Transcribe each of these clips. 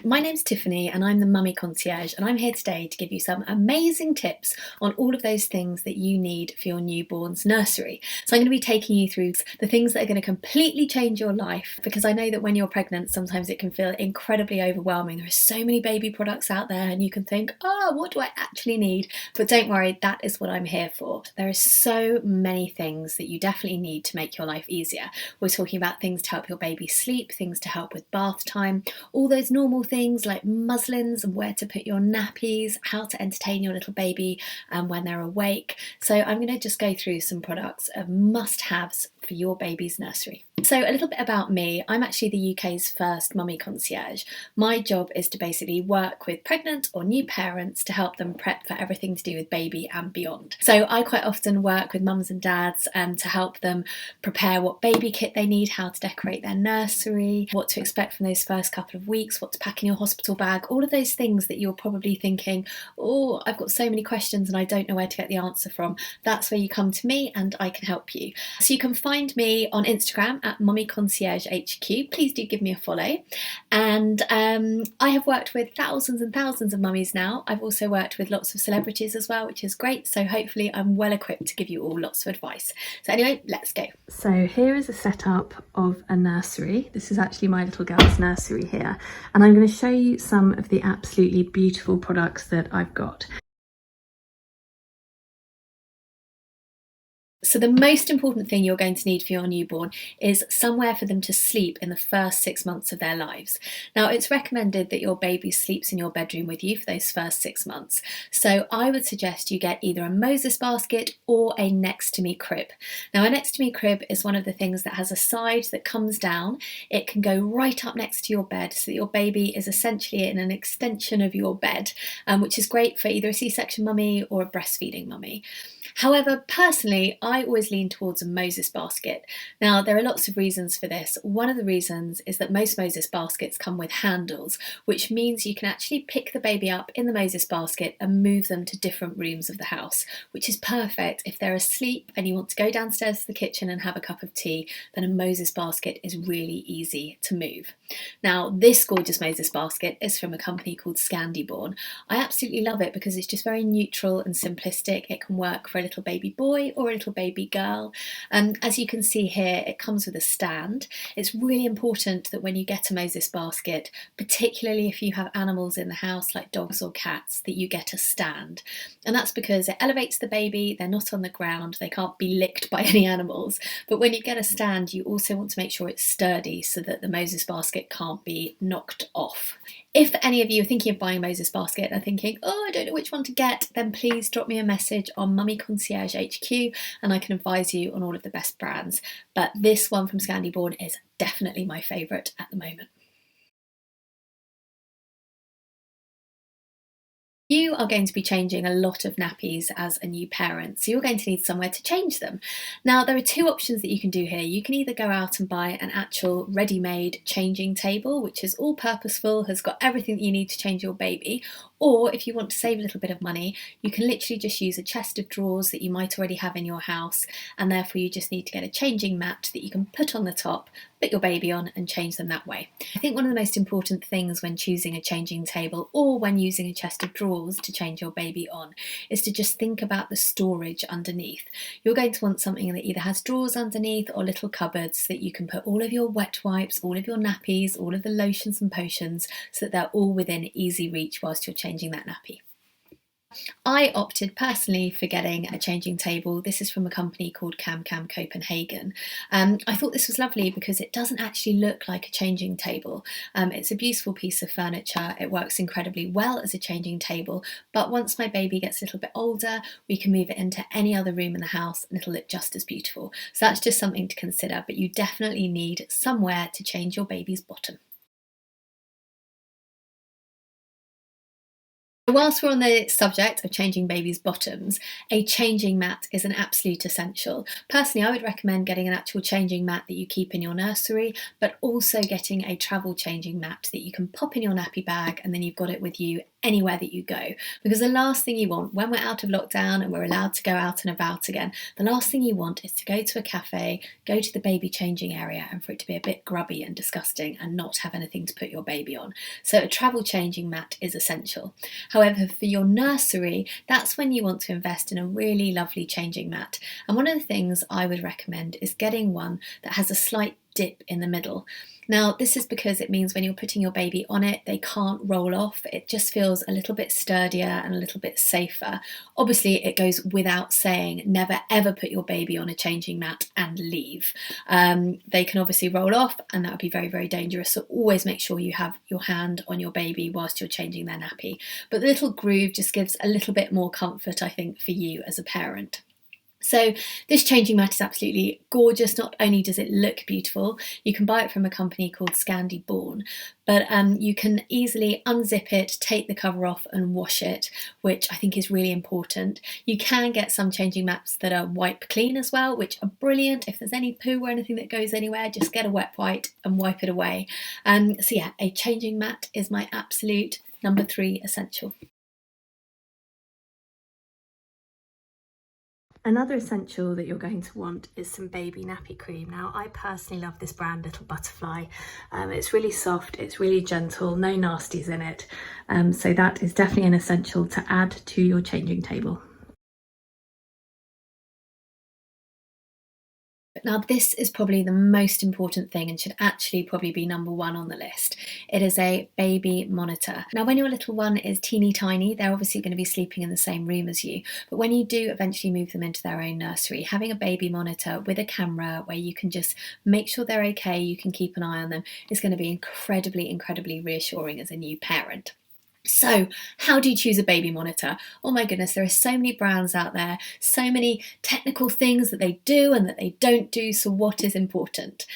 My name's Tiffany and I'm the Mummy Concierge, and I'm here today to give you some amazing tips on all of those things that you need for your newborn's nursery. So I'm going to be taking you through the things that are going to completely change your life, because I know that when you're pregnant sometimes it can feel incredibly overwhelming. There are so many baby products out there and you can think, oh, what do I actually need? But don't worry, that is what I'm here for. There are so many things that you definitely need to make your life easier. We're talking about things to help your baby sleep, things to help with bath time, all those normal things like muslins and where to put your nappies, how to entertain your little baby when they're awake. So I'm going to just go through some products of must-haves for your baby's nursery. So a little bit about me. I'm actually the UK's first Mummy Concierge. My job is to basically work with pregnant or new parents to help them prep for everything to do with baby and beyond. So I quite often work with mums and dads to help them prepare what baby kit they need, how to decorate their nursery, what to expect from those first couple of weeks, what to pack in your hospital bag, all of those things that you're probably thinking, oh, I've got so many questions and I don't know where to get the answer from. That's where you come to me and I can help you. So you can find me on Instagram at Mummy Concierge HQ. Please do give me a follow. And I have worked with thousands and thousands of mummies now. I've also worked with lots of celebrities as well, which is great. So hopefully I'm well equipped to give you all lots of advice. So anyway, let's go. So here is a setup of a nursery. This is actually my little girl's nursery here. And I'm going to show you some of the absolutely beautiful products that I've got. So the most important thing you're going to need for your newborn is somewhere for them to sleep in the first 6 months of their lives. Now, it's recommended that your baby sleeps in your bedroom with you for those first 6 months. So I would suggest you get either a Moses basket or a next to me crib. Now, a next to me crib is one of the things that has a side that comes down. It can go right up next to your bed so that your baby is essentially in an extension of your bed, which is great for either a C-section mummy or a breastfeeding mummy. However, personally, I always lean towards a Moses basket. Now, there are lots of reasons for this. One of the reasons is that most Moses baskets come with handles, which means you can actually pick the baby up in the Moses basket and move them to different rooms of the house, which is perfect if they're asleep and you want to go downstairs to the kitchen and have a cup of tea. Then a Moses basket is really easy to move. Now, this gorgeous Moses basket is from a company called Scandiborn. I absolutely love it because it's just very neutral and simplistic. It can work for a little baby boy or a little baby girl. As you can see here, it comes with a stand. It's really important that when you get a Moses basket, particularly if you have animals in the house like dogs or cats, that you get a stand. And that's because it elevates the baby, they're not on the ground, they can't be licked by any animals. But when you get a stand, you also want to make sure it's sturdy so that the Moses basket can't be knocked off. If any of you are thinking of buying a Moses basket and thinking, oh, I don't know which one to get, then please drop me a message on Mummy Concierge HQ and I can advise you on all of the best brands. But this one from Scandiborn is definitely my favourite at the moment. You are going to be changing a lot of nappies as a new parent, so you're going to need somewhere to change them. Now, there are two options that you can do here. You can either go out and buy an actual ready-made changing table, which is all purposeful, has got everything that you need to change your baby, or if you want to save a little bit of money, you can literally just use a chest of drawers that you might already have in your house, and therefore you just need to get a changing mat that you can put on the top, put your baby on and change them that way. I think one of the most important things when choosing a changing table or when using a chest of drawers to change your baby on is to just think about the storage underneath. You're going to want something that either has drawers underneath or little cupboards that you can put all of your wet wipes, all of your nappies, all of the lotions and potions so that they're all within easy reach whilst you're changing that nappy. I opted personally for getting a changing table. This is from a company called Cam Copenhagen. I thought this was lovely because it doesn't actually look like a changing table. It's a beautiful piece of furniture. It works incredibly well as a changing table, but once my baby gets a little bit older, we can move it into any other room in the house and it'll look just as beautiful. So that's just something to consider, but you definitely need somewhere to change your baby's bottom. Whilst we're on the subject of changing babies' bottoms, a changing mat is an absolute essential. Personally, I would recommend getting an actual changing mat that you keep in your nursery, but also getting a travel changing mat that you can pop in your nappy bag and then you've got it with you anywhere that you go, because the last thing you want when we're out of lockdown and we're allowed to go out and about again, the last thing you want is to go to a cafe, go to the baby changing area, and for it to be a bit grubby and disgusting and not have anything to put your baby on. So a travel changing mat is essential. However, for your nursery, that's when you want to invest in a really lovely changing mat. And one of the things I would recommend is getting one that has a slight dip in the middle. Now, this is because it means when you're putting your baby on it, they can't roll off. It just feels a little bit sturdier and a little bit safer. Obviously, it goes without saying, never ever put your baby on a changing mat and leave. They can obviously roll off, and that would be very, very dangerous. So always make sure you have your hand on your baby whilst you're changing their nappy. But the little groove just gives a little bit more comfort, I think, for you as a parent. So this changing mat is absolutely gorgeous. Not only does it look beautiful, you can buy it from a company called Scandiborn, but you can easily unzip it, take the cover off and wash it, which I think is really important. You can get some changing mats that are wipe clean as well, which are brilliant. If there's any poo or anything that goes anywhere, just get a wet wipe and wipe it away. So yeah, a changing mat is my absolute number 3 essential. Another essential that you're going to want is some baby nappy cream. Now, I personally love this brand, Little Butterfly. It's really soft, it's really gentle, no nasties in it. So that is definitely an essential to add to your changing table. Now, this is probably the most important thing and should actually probably be number 1 on the list. It is a baby monitor. Now, when your little one is teeny tiny, they're obviously going to be sleeping in the same room as you. But when you do eventually move them into their own nursery, having a baby monitor with a camera where you can just make sure they're okay, you can keep an eye on them, is going to be incredibly, incredibly reassuring as a new parent. So, how do you choose a baby monitor? Oh my goodness, there are so many brands out there, so many technical things that they do and that they don't do, so what is important?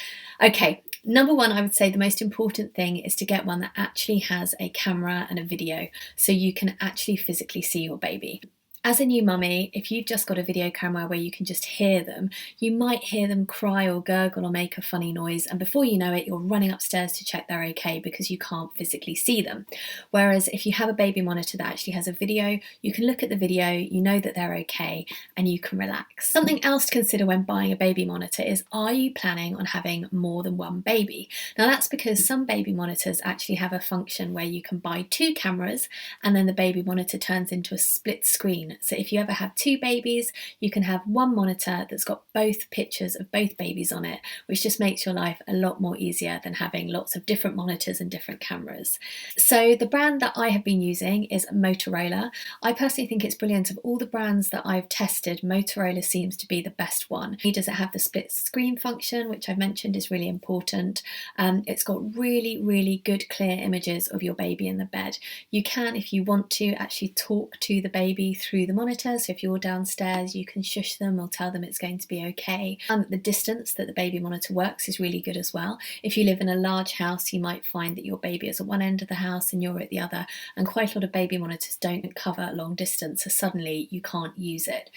Okay, number 1, I would say the most important thing is to get one that actually has a camera and a video, so you can actually physically see your baby. As a new mummy, if you've just got a video camera where you can just hear them, you might hear them cry or gurgle or make a funny noise, and before you know it, you're running upstairs to check they're okay because you can't physically see them. Whereas if you have a baby monitor that actually has a video, you can look at the video, you know that they're okay, and you can relax. Something else to consider when buying a baby monitor is, are you planning on having more than one baby? Now, that's because some baby monitors actually have a function where you can buy 2 cameras and then the baby monitor turns into a split screen. So if you ever have 2 babies, you can have one monitor that's got both pictures of both babies on it, which just makes your life a lot more easier than having lots of different monitors and different cameras. So the brand that I have been using is Motorola. I personally think it's brilliant. Of all the brands that I've tested, Motorola seems to be the best one. Does it have the split screen function, which I've mentioned is really important. It's got really, really good clear images of your baby in the bed. You can, if you want to, actually talk to the baby through the monitor. So if you're downstairs, you can shush them or tell them it's going to be okay. And the distance that the baby monitor works is really good as well. If you live in a large house, you might find that your baby is at one end of the house and you're at the other, and quite a lot of baby monitors don't cover long distance, so suddenly you can't use it.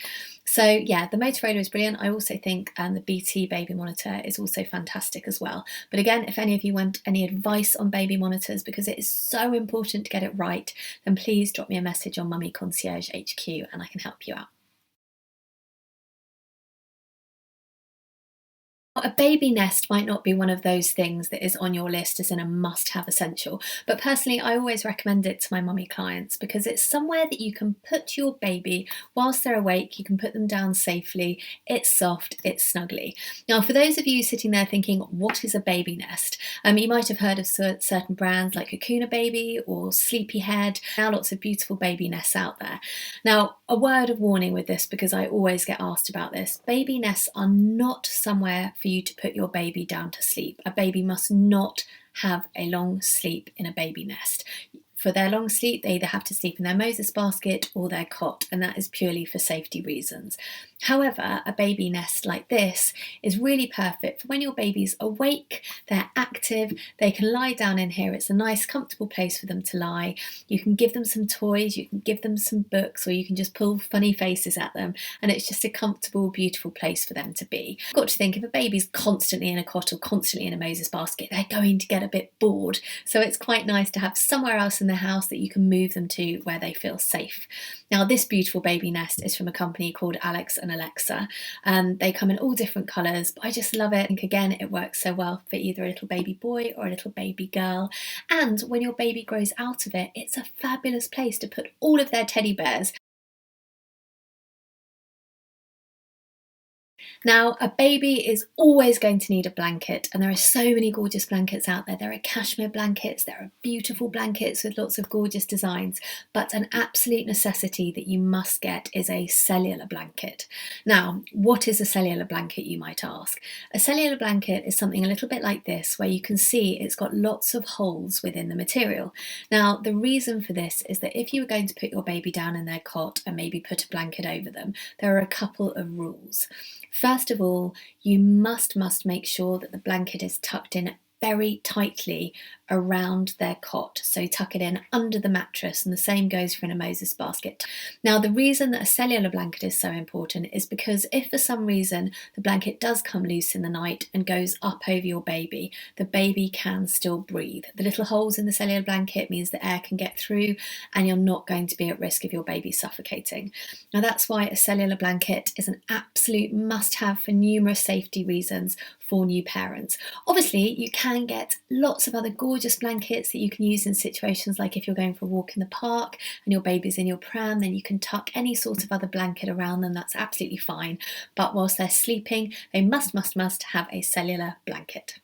So yeah, the Motorola is brilliant. I also think the BT baby monitor is also fantastic as well. But again, if any of you want any advice on baby monitors, because it is so important to get it right, then please drop me a message on Mummy Concierge HQ and I can help you out. A baby nest might not be one of those things that is on your list as in a must-have essential, but personally I always recommend it to my mummy clients because it's somewhere that you can put your baby whilst they're awake. You can put them down safely, it's soft, it's snuggly. Now, for those of you sitting there thinking, what is a baby nest? You might have heard of certain brands like Hakuna Baby or Sleepyhead. Now lots of beautiful baby nests out there. Now, a word of warning with this, because I always get asked about this. Baby nests are not somewhere for you to put your baby down to sleep. A baby must not have a long sleep in a baby nest. For their long sleep, they either have to sleep in their Moses basket or their cot, and that is purely for safety reasons. However, a baby nest like this is really perfect for when your baby's awake, they're active, they can lie down in here. It's a nice, comfortable place for them to lie. You can give them some toys, you can give them some books, or you can just pull funny faces at them, and it's just a comfortable, beautiful place for them to be. You've got to think, if a baby's constantly in a cot or constantly in a Moses basket, they're going to get a bit bored. So it's quite nice to have somewhere else in the house that you can move them to where they feel safe. Now, this beautiful baby nest is from a company called Alex and Alexa. They come in all different colours, but I just love it. And again, it works so well for either a little baby boy or a little baby girl. And when your baby grows out of it, it's a fabulous place to put all of their teddy bears. Now, a baby is always going to need a blanket, and there are so many gorgeous blankets out there. There are cashmere blankets, there are beautiful blankets with lots of gorgeous designs, but an absolute necessity that you must get is a cellular blanket. Now, what is a cellular blanket, you might ask? A cellular blanket is something a little bit like this, where you can see it's got lots of holes within the material. Now, the reason for this is that if you were going to put your baby down in their cot and maybe put a blanket over them, there are a couple of rules. First of all, you must make sure that the blanket is tucked in very tightly around their cot. So tuck it in under the mattress, and the same goes for in a Moses basket. Now, the reason that a cellular blanket is so important is because if for some reason the blanket does come loose in the night and goes up over your baby, the baby can still breathe. The little holes in the cellular blanket means the air can get through and you're not going to be at risk of your baby suffocating. Now, that's why a cellular blanket is an absolute must-have for numerous safety reasons for new parents. Obviously, you can get lots of other gorgeous blankets that you can use in situations like if you're going for a walk in the park and your baby's in your pram, then you can tuck any sort of other blanket around them. That's absolutely fine. But whilst they're sleeping, they must have a cellular blanket.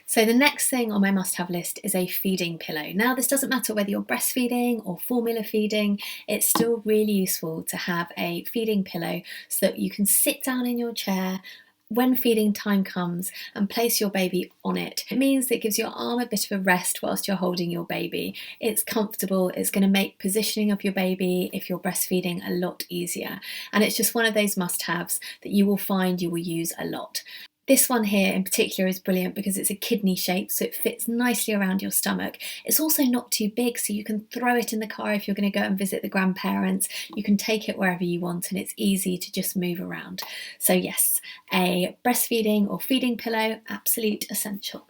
So the next thing on my must-have list is a feeding pillow. Now, this doesn't matter whether you're breastfeeding or formula feeding, it's still really useful to have a feeding pillow so that you can sit down in your chair when feeding time comes and place your baby on it. It means it gives your arm a bit of a rest whilst you're holding your baby. It's comfortable, it's going to make positioning of your baby if you're breastfeeding a lot easier. And it's just one of those must-haves that you will find you will use a lot. This one here in particular is brilliant because it's a kidney shape, so it fits nicely around your stomach. It's also not too big, so you can throw it in the car if you're going to go and visit the grandparents. You can take it wherever you want, and it's easy to just move around. So yes, a breastfeeding or feeding pillow, absolute essential.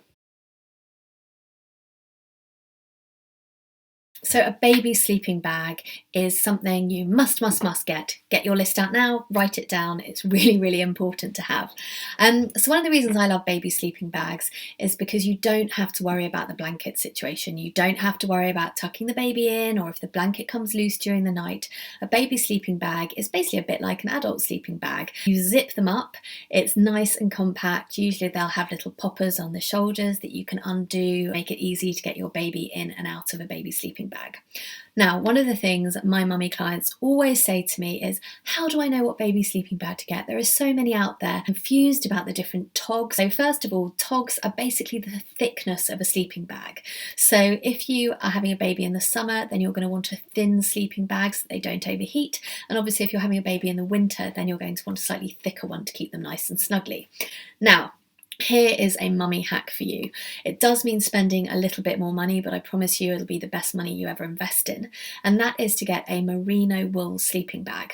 So a baby sleeping bag is something you must get. Get your list out now, write it down. It's really important to have. So one of the reasons I love baby sleeping bags is because you don't have to worry about the blanket situation. You don't have to worry about tucking the baby in or if the blanket comes loose during the night. A baby sleeping bag is basically a bit like an adult sleeping bag. You zip them up, it's nice and compact. Usually they'll have little poppers on the shoulders that you can undo, make it easy to get your baby in and out of a baby sleeping bag. Now, one of the things my mummy clients always say to me is, how do I know what baby sleeping bag to get? There are so many out there, confused about the different togs. So first of all, togs are basically the thickness of a sleeping bag. So if you are having a baby in the summer, then you're going to want a thin sleeping bag so that they don't overheat. And obviously if you're having a baby in the winter, then you're going to want a slightly thicker one to keep them nice and snuggly. Now, here is a mummy hack for you. It does mean spending a little bit more money, but I promise you it'll be the best money you ever invest in. And that is to get a merino wool sleeping bag.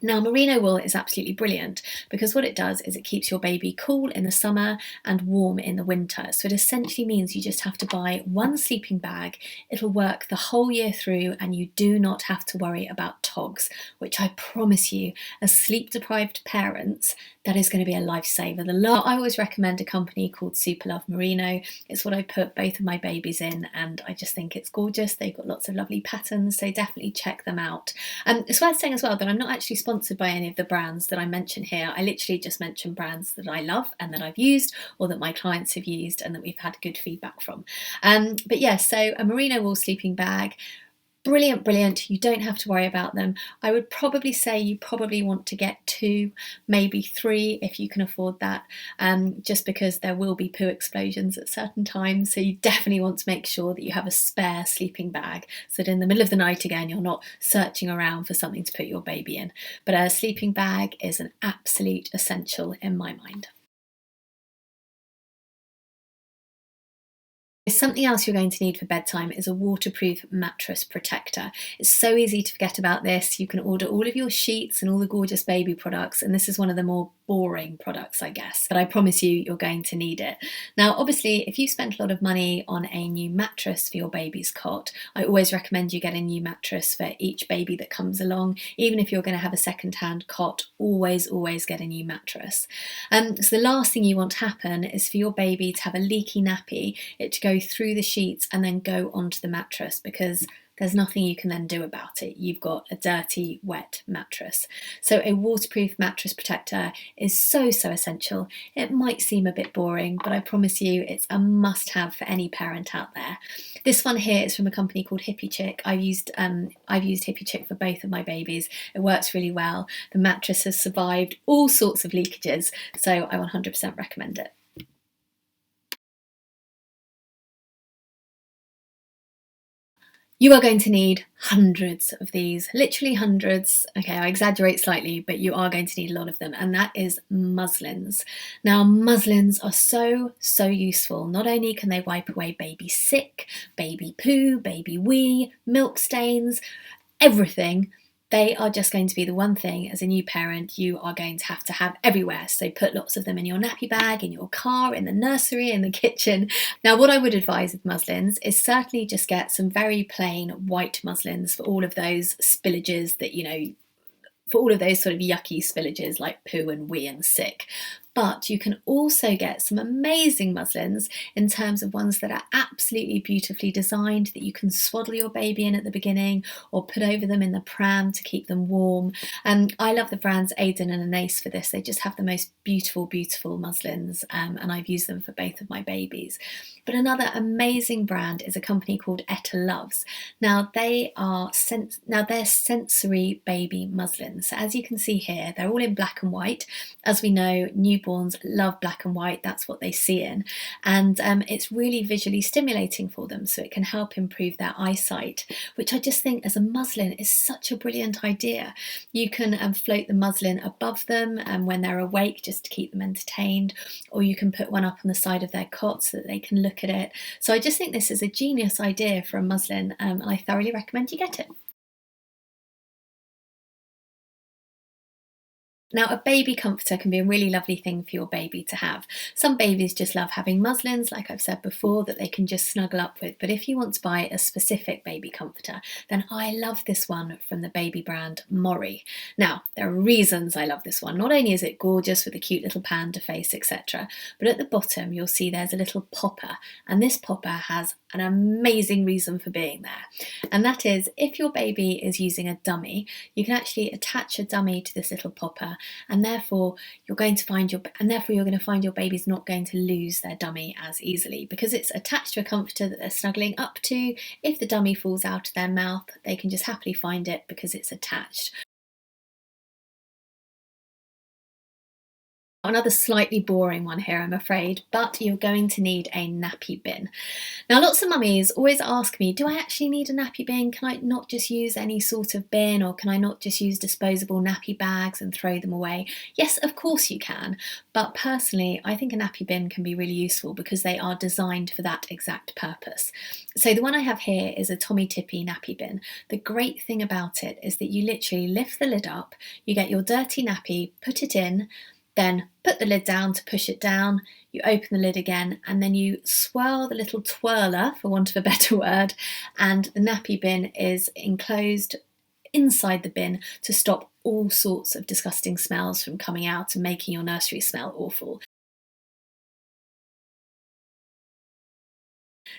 Now, merino wool is absolutely brilliant because what it does is it keeps your baby cool in the summer and warm in the winter. So it essentially means you just have to buy one sleeping bag. It'll work the whole year through and you do not have to worry about togs, which I promise you, as sleep-deprived parents, that is going to be a lifesaver. I always recommend a company called Superlove Merino. It's what I put both of my babies in and I just think it's gorgeous. They've got lots of lovely patterns, so definitely check them out. It's worth saying as well that I'm not actually sponsored by any of the brands that I mention here. I literally just mention brands that I love and that I've used or that my clients have used and that we've had good feedback from. But yeah, so a merino wool sleeping bag, Brilliant, brilliant. You don't have to worry about them. I would probably say you probably want to get 2, maybe 3 if you can afford that, just because there will be poo explosions at certain times. So you definitely want to make sure that you have a spare sleeping bag so that in the middle of the night again, you're not searching around for something to put your baby in. But a sleeping bag is an absolute essential in my mind. Something else you're going to need for bedtime is a waterproof mattress protector. It's so easy to forget about this. You can order all of your sheets and all the gorgeous baby products, and this is one of the more boring products, I guess, but I promise you, you're going to need it. Now, obviously, if you spent a lot of money on a new mattress for your baby's cot, I always recommend you get a new mattress for each baby that comes along. Even if you're going to have a second-hand cot, always get a new mattress. So the last thing you want to happen is for your baby to have a leaky nappy, it to go through the sheets and then go onto the mattress, because there's nothing you can then do about it. You've got a dirty, wet mattress. So a waterproof mattress protector is so essential. It might seem a bit boring, but I promise you it's a must-have for any parent out there. This one here is from a company called Hippy Chick. I've used Hippy Chick for both of my babies. It works really well. The mattress has survived all sorts of leakages, so I 100% recommend it. You are going to need hundreds of these, literally hundreds. Okay, I exaggerate slightly, but you are going to need a lot of them, and that is muslins. Now, muslins are so useful. Not only can they wipe away baby sick, baby poo, baby wee, milk stains, everything. They are just going to be the one thing as a new parent you are going to have everywhere. So put lots of them in your nappy bag, in your car, in the nursery, in the kitchen. Now, what I would advise with muslins is certainly just get some very plain white muslins for all of those spillages that, for all of those sort of yucky spillages like poo and wee and sick. But you can also get some amazing muslins in terms of ones that are absolutely beautifully designed that you can swaddle your baby in at the beginning or put over them in the pram to keep them warm. I love the brands Aden and Anais for this. They just have the most beautiful muslins, and I've used them for both of my babies. But another amazing brand is a company called Etta Loves. Now they're sensory baby muslins. So as you can see here, they're all in black and white. As we know, newborns love black and white. That's what they see in. And it's really visually stimulating for them, so it can help improve their eyesight, which I just think as a muslin is such a brilliant idea. You can float the muslin above them when they're awake just to keep them entertained, or you can put one up on the side of their cot so that they can look at it. So I just think this is a genius idea for a muslin, and I thoroughly recommend you get it. Now, a baby comforter can be a really lovely thing for your baby to have. Some babies just love having muslins, like I've said before, that they can just snuggle up with. But if you want to buy a specific baby comforter, then I love this one from the baby brand Mori. Now, there are reasons I love this one. Not only is it gorgeous with a cute little panda face, etc., but at the bottom you'll see there's a little popper, and this popper has an amazing reason for being there. And that is, if your baby is using a dummy, you can actually attach a dummy to this little popper, and therefore you're going to find your baby's not going to lose their dummy as easily because it's attached to a comforter that they're snuggling up to. If the dummy falls out of their mouth, they can just happily find it because it's attached. Another slightly boring one here, I'm afraid, but you're going to need a nappy bin. Now, lots of mummies always ask me, do I actually need a nappy bin? Can I not just use any sort of bin, or can I not just use disposable nappy bags and throw them away? Yes, of course you can, but personally, I think a nappy bin can be really useful because they are designed for that exact purpose. So the one I have here is a Tomee Tippee nappy bin. The great thing about it is that you literally lift the lid up, you get your dirty nappy, put it in, then put the lid down to push it down, you open the lid again, and then you swirl the little twirler, for want of a better word, and the nappy bin is enclosed inside the bin to stop all sorts of disgusting smells from coming out and making your nursery smell awful.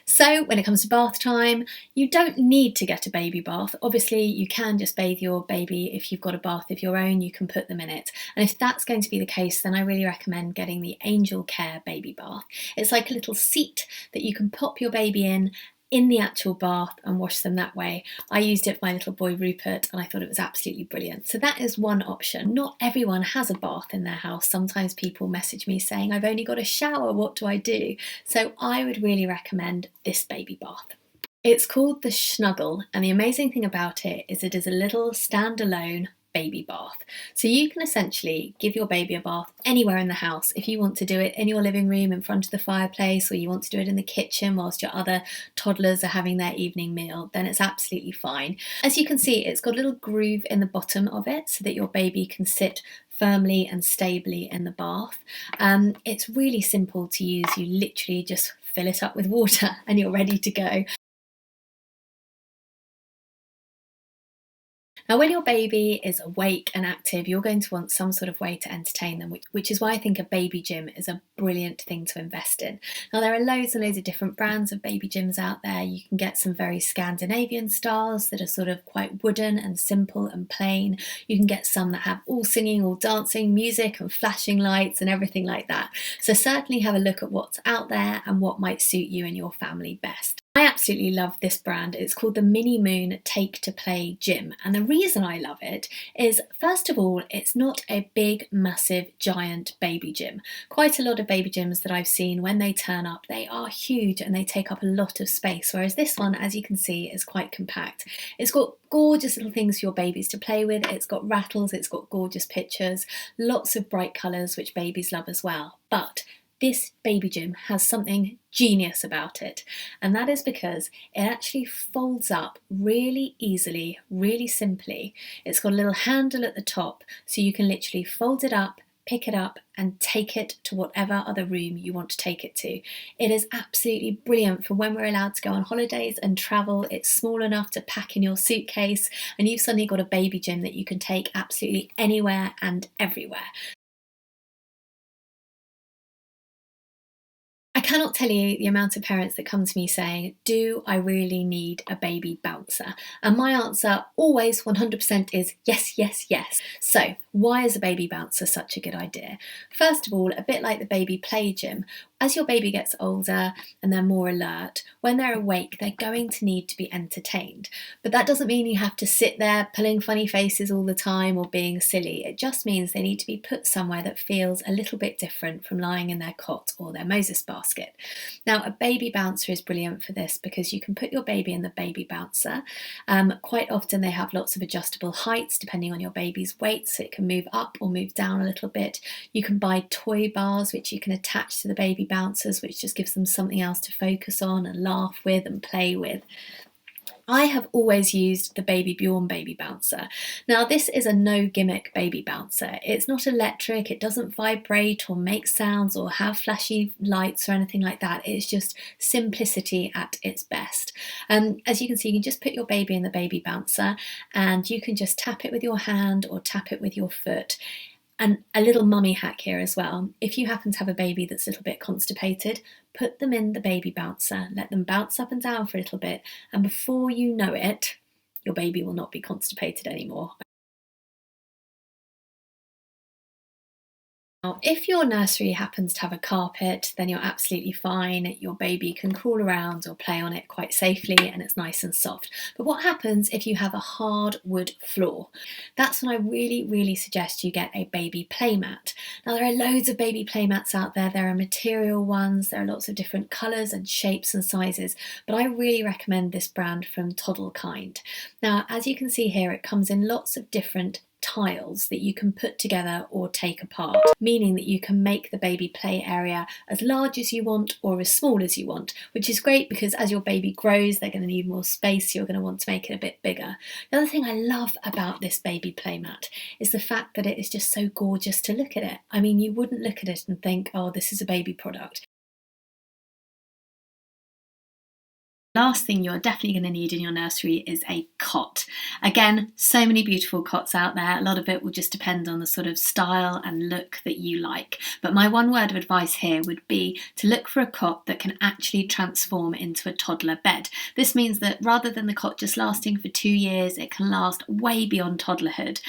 So when it comes to bath time, you don't need to get a baby bath. Obviously, you can just bathe your baby. If you've got a bath of your own, you can put them in it. And if that's going to be the case, then I really recommend getting the Angel Care baby bath. It's like a little seat that you can pop your baby in in the actual bath and wash them that way. I used it for my little boy Rupert and I thought it was absolutely brilliant. So that is one option. Not everyone has a bath in their house. Sometimes people message me saying, I've only got a shower, what do I do? So I would really recommend this baby bath. It's called the Shnuggle, and the amazing thing about it is it is a little standalone baby bath. So you can essentially give your baby a bath anywhere in the house. If you want to do it in your living room in front of the fireplace, or you want to do it in the kitchen whilst your other toddlers are having their evening meal, then it's absolutely fine. As you can see, it's got a little groove in the bottom of it so that your baby can sit firmly and stably in the bath. It's really simple to use. You literally just fill it up with water and you're ready to go. Now, when your baby is awake and active, you're going to want some sort of way to entertain them, which is why I think a baby gym is a brilliant thing to invest in. Now, there are loads and loads of different brands of baby gyms out there. You can get some very Scandinavian styles that are sort of quite wooden and simple and plain. You can get some that have all singing, all dancing, music and flashing lights and everything like that. So certainly have a look at what's out there and what might suit you and your family best. I absolutely love this brand. It's called the MiniMoon Take to Play Gym, and the reason I love it is, first of all, it's not a big, massive, giant baby gym. Quite a lot of baby gyms that I've seen, when they turn up, they are huge and they take up a lot of space, whereas this one, as you can see, is quite compact. It's got gorgeous little things for your babies to play with. It's got rattles, it's got gorgeous pictures, lots of bright colours, which babies love as well. But this baby gym has something genius about it, and that is because it actually folds up really easily, really simply. It's got a little handle at the top, so you can literally fold it up, pick it up and take it to whatever other room you want to take it to. It is absolutely brilliant for when we're allowed to go on holidays and travel. It's small enough to pack in your suitcase, and you've suddenly got a baby gym that you can take absolutely anywhere and everywhere. I cannot tell you the amount of parents that come to me saying, do I really need a baby bouncer? And my answer always 100% is yes, yes, yes. So why is a baby bouncer such a good idea? First of all, a bit like the baby play gym, as your baby gets older and they're more alert, when they're awake, they're going to need to be entertained. But that doesn't mean you have to sit there pulling funny faces all the time or being silly. It just means they need to be put somewhere that feels a little bit different from lying in their cot or their Moses basket. Now, a baby bouncer is brilliant for this because you can put your baby in the baby bouncer. Quite often they have lots of adjustable heights depending on your baby's weight, so it can move up or move down a little bit. You can buy toy bars which you can attach to the baby bouncers, which just gives them something else to focus on and laugh with and play with. I have always used the Baby Bjorn baby bouncer. Now, this is a no gimmick baby bouncer. It's not electric, it doesn't vibrate or make sounds or have flashy lights or anything like that. It's just simplicity at its best. As you can see, you can just put your baby in the baby bouncer and you can just tap it with your hand or tap it with your foot. And a little mummy hack here as well. If you happen to have a baby that's a little bit constipated, put them in the baby bouncer, let them bounce up and down for a little bit, and before you know it, your baby will not be constipated anymore. Now, if your nursery happens to have a carpet, then you're absolutely fine. Your baby can crawl around or play on it quite safely and it's nice and soft. But what happens if you have a hard wood floor? That's when I really suggest you get a baby playmat. Now, there are loads of baby playmats out there. There are material ones, there are lots of different colours and shapes and sizes, but I really recommend this brand from ToddleKind. Now, as you can see here, it comes in lots of different tiles that you can put together or take apart, meaning that you can make the baby play area as large as you want or as small as you want, which is great because as your baby grows, they're going to need more space, so you're going to want to make it a bit bigger. The other thing I love about this baby playmat is the fact that it is just so gorgeous to look at it. I mean, you wouldn't look at it and think, oh, this is a baby product. Last thing you're definitely going to need in your nursery is a cot. Again, so many beautiful cots out there. A lot of it will just depend on the sort of style and look that you like. But my one word of advice here would be to look for a cot that can actually transform into a toddler bed. This means that rather than the cot just lasting for 2 years, it can last way beyond toddlerhood.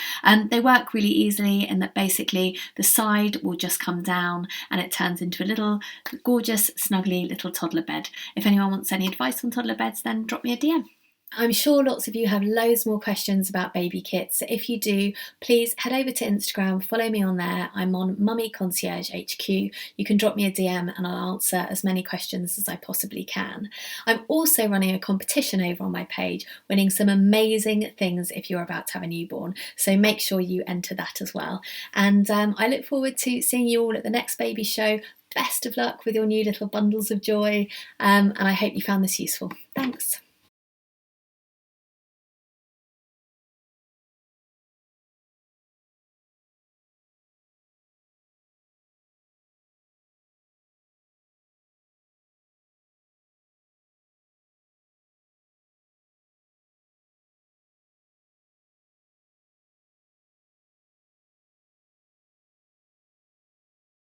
They work really easily in that basically the side will just come down and it turns into a little gorgeous, snuggly little toddler bed. If anyone wants any advice on toddler beds, then drop me a DM. I'm sure lots of you have loads more questions about baby kits, so if you do, please head over to Instagram, follow me on there. I'm on Mummy Concierge HQ. You can drop me a DM and I'll answer as many questions as I possibly can. I'm also running a competition over on my page, winning some amazing things if you're about to have a newborn, so make sure you enter that as well. And I look forward to seeing you all at the next baby show. Best of luck with your new little bundles of joy, and I hope you found this useful. Thanks.